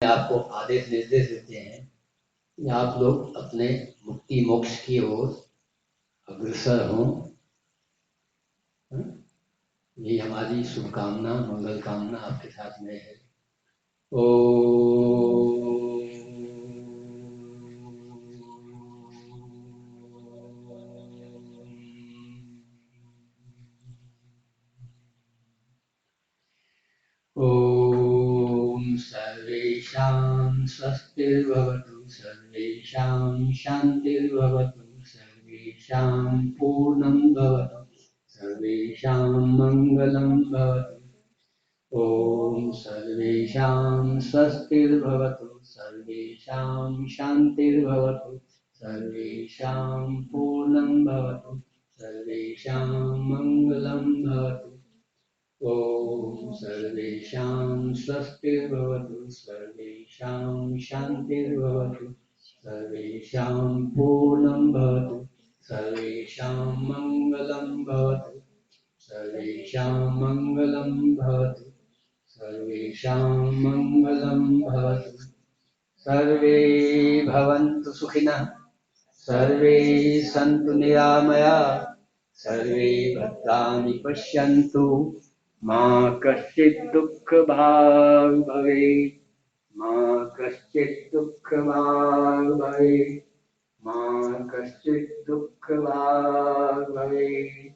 आपको आदेश निर्देश देते हैं कि आप लोग अपने मुक्ति मोक्ष की ओर अग्रसर हों। ये हमारी शुभकामना मंगल कामना आपके साथ में है। ओ ॐ सर्वेषां स्वस्तिर्भवतु, सर्वेषां शान्तिर्भवतु, सर्वेषां पूर्णं भवतु, सर्वेषां मङ्गलं भवतु। ॐ सर्वेषां स्वस्तिर्भवतु, सर्वेषां शान्तिर्भवतु, सर्वेषां पूर्णं भवतु, सर्वेषां मङ्गलं भवतु। ॐ सर्वेषां स्वस्तिर्भवतु, सर्वेषां शान्तिर्भवतु, सर्वेषां पूर्णं भवतु, सर्वेषां मङ्गलं भवतु, सर्वेषां मङ्गलं भवतु, सर्वेषां मङ्गलं भवतु। सर्वे भवन्तु सुखिनः, सर्वे सन्तु निरामयाः, सर्वे भद्राणि पश्यन्तु, मा कश्चित् दुःखभाग् भवेत्, मा कश्चित् दुःखभाग् भवेत्, मा कश्चित् दुःखभाग् भवेत्।